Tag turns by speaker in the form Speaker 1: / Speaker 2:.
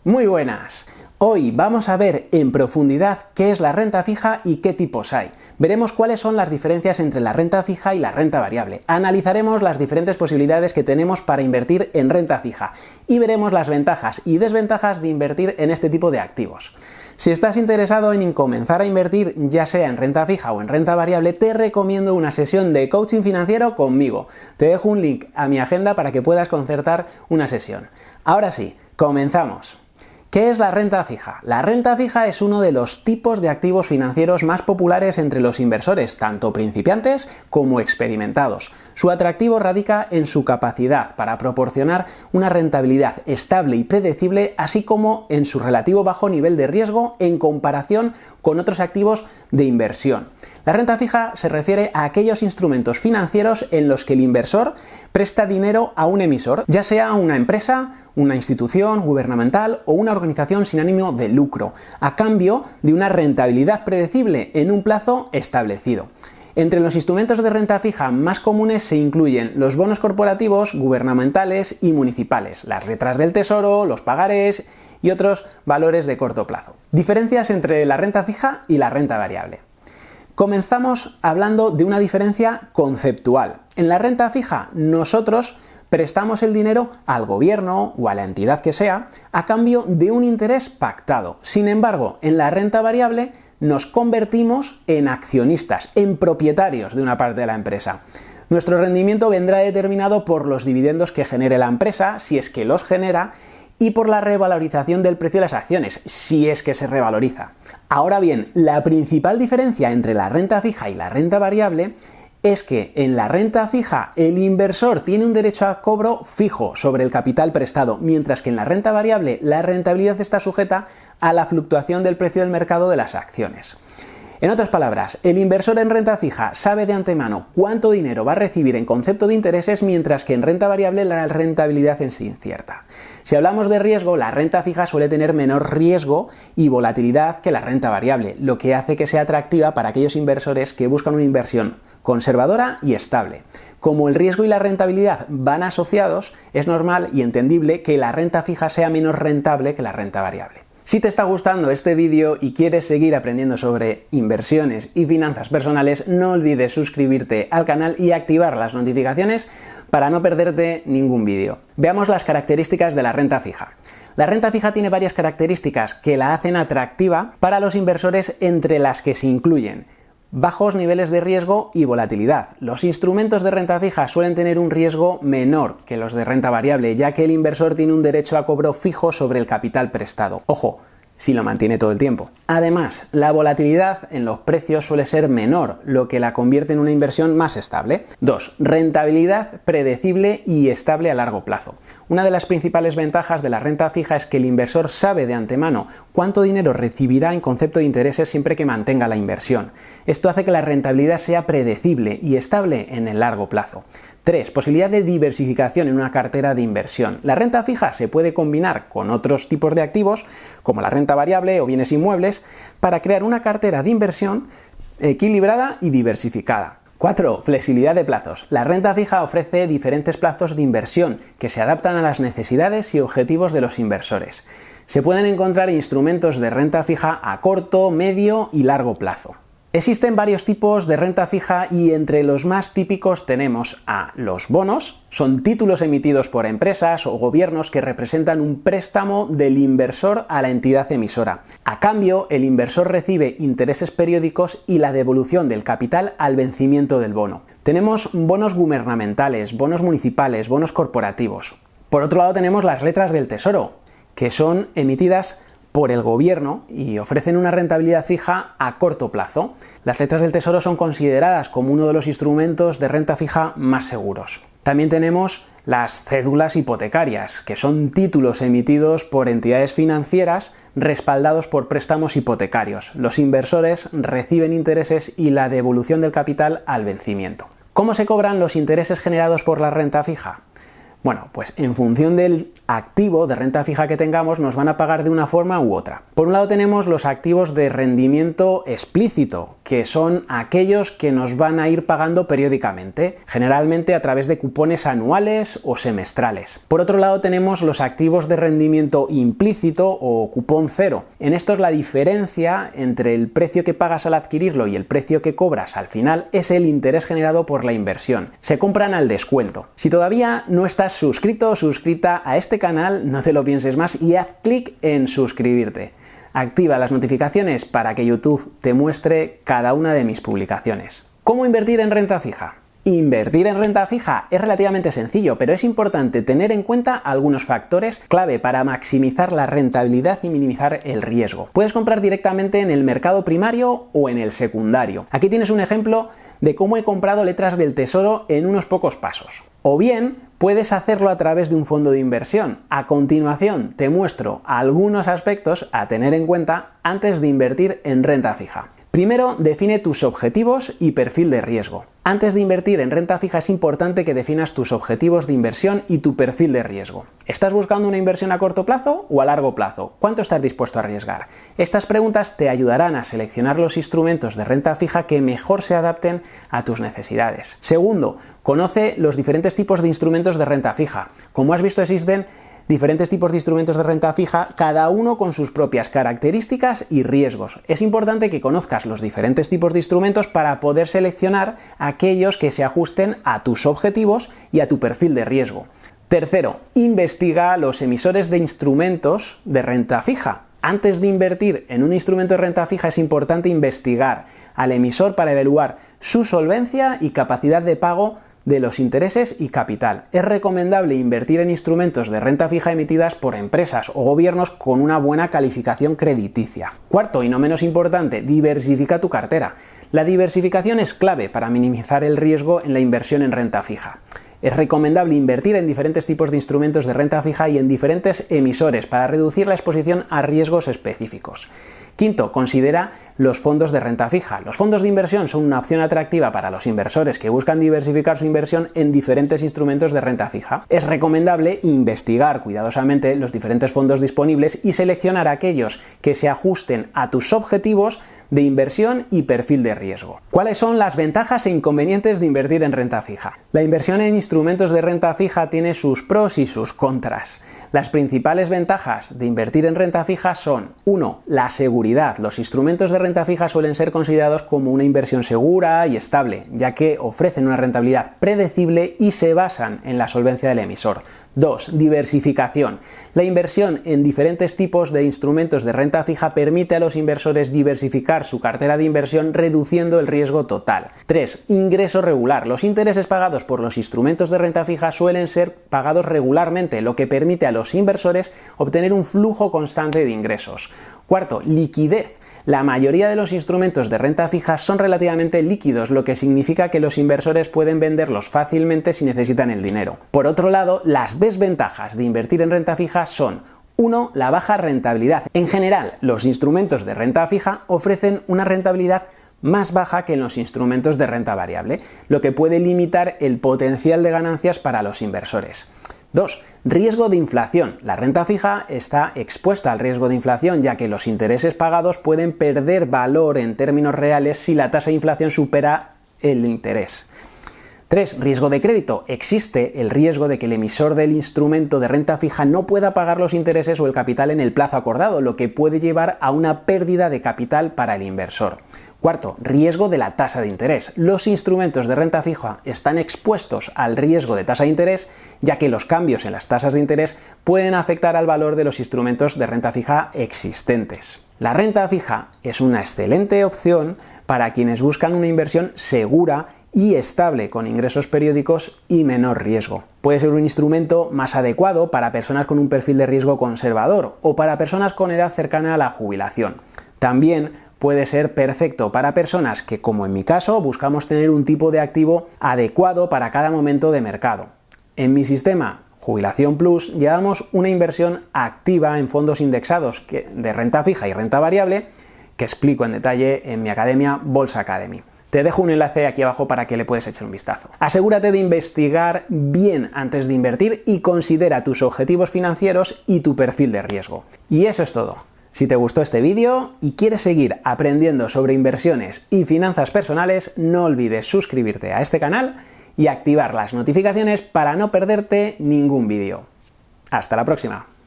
Speaker 1: Muy buenas. Hoy vamos a ver en profundidad qué es la renta fija y qué tipos hay. Veremos cuáles son las diferencias entre la renta fija y la renta variable. Analizaremos las diferentes posibilidades que tenemos para invertir en renta fija y veremos las ventajas y desventajas de invertir en este tipo de activos. Si estás interesado en comenzar a invertir ya sea en renta fija o en renta variable, te recomiendo una sesión de coaching financiero conmigo. Te dejo un link a mi agenda para que puedas concertar una sesión. Ahora sí, comenzamos. ¿Qué es la renta fija? La renta fija es uno de los tipos de activos financieros más populares entre los inversores, tanto principiantes como experimentados. Su atractivo radica en su capacidad para proporcionar una rentabilidad estable y predecible, así como en su relativo bajo nivel de riesgo en comparación con otros activos de inversión. La renta fija se refiere a aquellos instrumentos financieros en los que el inversor presta dinero a un emisor, ya sea una empresa, una institución gubernamental o una organización sin ánimo de lucro, a cambio de una rentabilidad predecible en un plazo establecido. Entre los instrumentos de renta fija más comunes se incluyen los bonos corporativos, gubernamentales y municipales, las letras del tesoro, los pagarés y otros valores de corto plazo. Diferencias entre la renta fija y la renta variable. Comenzamos hablando de una diferencia conceptual. En la renta fija, nosotros prestamos el dinero al gobierno o a la entidad que sea a cambio de un interés pactado. Sin embargo, en la renta variable nos convertimos en accionistas, en propietarios de una parte de la empresa. Nuestro rendimiento vendrá determinado por los dividendos que genere la empresa, si es que los genera, y por la revalorización del precio de las acciones, si es que se revaloriza. Ahora bien, la principal diferencia entre la renta fija y la renta variable es que en la renta fija el inversor tiene un derecho a cobro fijo sobre el capital prestado, mientras que en la renta variable la rentabilidad está sujeta a la fluctuación del precio del mercado de las acciones. En otras palabras, el inversor en renta fija sabe de antemano cuánto dinero va a recibir en concepto de intereses, mientras que en renta variable la rentabilidad es incierta. Si hablamos de riesgo, la renta fija suele tener menor riesgo y volatilidad que la renta variable, lo que hace que sea atractiva para aquellos inversores que buscan una inversión conservadora y estable. Como el riesgo y la rentabilidad van asociados, es normal y entendible que la renta fija sea menos rentable que la renta variable. Si te está gustando este vídeo y quieres seguir aprendiendo sobre inversiones y finanzas personales, no olvides suscribirte al canal y activar las notificaciones para no perderte ningún vídeo. Veamos las características de la renta fija. La renta fija tiene varias características que la hacen atractiva para los inversores, entre las que se incluyen bajos niveles de riesgo y volatilidad. Los instrumentos de renta fija suelen tener un riesgo menor que los de renta variable, ya que el inversor tiene un derecho a cobro fijo sobre el capital prestado. Ojo, si lo mantiene todo el tiempo. Además, la volatilidad en los precios suele ser menor, lo que la convierte en una inversión más estable. 2. Rentabilidad predecible y estable a largo plazo. Una de las principales ventajas de la renta fija es que el inversor sabe de antemano cuánto dinero recibirá en concepto de intereses siempre que mantenga la inversión. Esto hace que la rentabilidad sea predecible y estable en el largo plazo. 3. Posibilidad de diversificación en una cartera de inversión. La renta fija se puede combinar con otros tipos de activos, como la renta variable o bienes inmuebles, para crear una cartera de inversión equilibrada y diversificada. 4. Flexibilidad de plazos. La renta fija ofrece diferentes plazos de inversión que se adaptan a las necesidades y objetivos de los inversores. Se pueden encontrar instrumentos de renta fija a corto, medio y largo plazo. Existen varios tipos de renta fija y entre los más típicos tenemos a los bonos. Son títulos emitidos por empresas o gobiernos que representan un préstamo del inversor a la entidad emisora. A cambio, el inversor recibe intereses periódicos y la devolución del capital al vencimiento del bono. Tenemos bonos gubernamentales, bonos municipales, bonos corporativos. Por otro lado tenemos las letras del tesoro, que son emitidas por el gobierno y ofrecen una rentabilidad fija a corto plazo. Las letras del tesoro son consideradas como uno de los instrumentos de renta fija más seguros. También tenemos las cédulas hipotecarias, que son títulos emitidos por entidades financieras respaldados por préstamos hipotecarios. Los inversores reciben intereses y la devolución del capital al vencimiento. ¿Cómo se cobran los intereses generados por la renta fija? Bueno, pues en función del activo de renta fija que tengamos nos van a pagar de una forma u otra. Por un lado tenemos los activos de rendimiento explícito, que son aquellos que nos van a ir pagando periódicamente, generalmente a través de cupones anuales o semestrales. Por otro lado tenemos los activos de rendimiento implícito o cupón cero. En estos la diferencia entre el precio que pagas al adquirirlo y el precio que cobras al final es el interés generado por la inversión. Se compran al descuento. Si todavía no estás suscrito o suscrita a este canal, no te lo pienses más y haz clic en suscribirte. Activa las notificaciones para que YouTube te muestre cada una de mis publicaciones. ¿Cómo invertir en renta fija? Invertir en renta fija es relativamente sencillo, pero es importante tener en cuenta algunos factores clave para maximizar la rentabilidad y minimizar el riesgo. Puedes comprar directamente en el mercado primario o en el secundario. Aquí tienes un ejemplo de cómo he comprado letras del Tesoro en unos pocos pasos. O bien, puedes hacerlo a través de un fondo de inversión. A continuación, te muestro algunos aspectos a tener en cuenta antes de invertir en renta fija. Primero, define tus objetivos y perfil de riesgo. Antes de invertir en renta fija es importante que definas tus objetivos de inversión y tu perfil de riesgo. ¿Estás buscando una inversión a corto plazo o a largo plazo? ¿Cuánto estás dispuesto a arriesgar? Estas preguntas te ayudarán a seleccionar los instrumentos de renta fija que mejor se adapten a tus necesidades. Segundo, conoce los diferentes tipos de instrumentos de renta fija. Como has visto, existen diferentes tipos de instrumentos de renta fija, cada uno con sus propias características y riesgos. Es importante que conozcas los diferentes tipos de instrumentos para poder seleccionar aquellos que se ajusten a tus objetivos y a tu perfil de riesgo. Tercero, investiga los emisores de instrumentos de renta fija. Antes de invertir en un instrumento de renta fija es importante investigar al emisor para evaluar su solvencia y capacidad de pago de los intereses y capital. Es recomendable invertir en instrumentos de renta fija emitidas por empresas o gobiernos con una buena calificación crediticia. Cuarto, y no menos importante, diversifica tu cartera. La diversificación es clave para minimizar el riesgo en la inversión en renta fija. Es recomendable invertir en diferentes tipos de instrumentos de renta fija y en diferentes emisores para reducir la exposición a riesgos específicos. Quinto, considera los fondos de renta fija. Los fondos de inversión son una opción atractiva para los inversores que buscan diversificar su inversión en diferentes instrumentos de renta fija. Es recomendable investigar cuidadosamente los diferentes fondos disponibles y seleccionar aquellos que se ajusten a tus objetivos de inversión y perfil de riesgo. ¿Cuáles son las ventajas e inconvenientes de invertir en renta fija? La inversión en instrumentos de renta fija tiene sus pros y sus contras. Las principales ventajas de invertir en renta fija son: 1. La seguridad. Los instrumentos de renta fija suelen ser considerados como una inversión segura y estable, ya que ofrecen una rentabilidad predecible y se basan en la solvencia del emisor. 2. Diversificación. La inversión en diferentes tipos de instrumentos de renta fija permite a los inversores diversificar su cartera de inversión reduciendo el riesgo total. 3. Ingreso regular. Los intereses pagados por los instrumentos de renta fija suelen ser pagados regularmente, lo que permite a los inversores obtener un flujo constante de ingresos. 4. Liquidez. La mayoría de los instrumentos de renta fija son relativamente líquidos, lo que significa que los inversores pueden venderlos fácilmente si necesitan el dinero. Por otro lado, las desventajas de invertir en renta fija son: 1. La baja rentabilidad. En general, los instrumentos de renta fija ofrecen una rentabilidad más baja que en los instrumentos de renta variable, lo que puede limitar el potencial de ganancias para los inversores. 2. Riesgo de inflación. La renta fija está expuesta al riesgo de inflación, ya que los intereses pagados pueden perder valor en términos reales si la tasa de inflación supera el interés. 3. Riesgo de crédito. Existe el riesgo de que el emisor del instrumento de renta fija no pueda pagar los intereses o el capital en el plazo acordado, lo que puede llevar a una pérdida de capital para el inversor. 4. Riesgo de la tasa de interés. Los instrumentos de renta fija están expuestos al riesgo de tasa de interés, ya que los cambios en las tasas de interés pueden afectar al valor de los instrumentos de renta fija existentes. La renta fija es una excelente opción para quienes buscan una inversión segura y estable con ingresos periódicos y menor riesgo. Puede ser un instrumento más adecuado para personas con un perfil de riesgo conservador o para personas con edad cercana a la jubilación. También puede ser perfecto para personas que, como en mi caso, buscamos tener un tipo de activo adecuado para cada momento de mercado. En mi sistema Jubilación Plus llevamos una inversión activa en fondos indexados de renta fija y renta variable que explico en detalle en mi academia Bolsa Academy. Te dejo un enlace aquí abajo para que le puedas echar un vistazo. Asegúrate de investigar bien antes de invertir y considera tus objetivos financieros y tu perfil de riesgo. Y eso es todo. Si te gustó este vídeo y quieres seguir aprendiendo sobre inversiones y finanzas personales, no olvides suscribirte a este canal y activar las notificaciones para no perderte ningún vídeo. Hasta la próxima.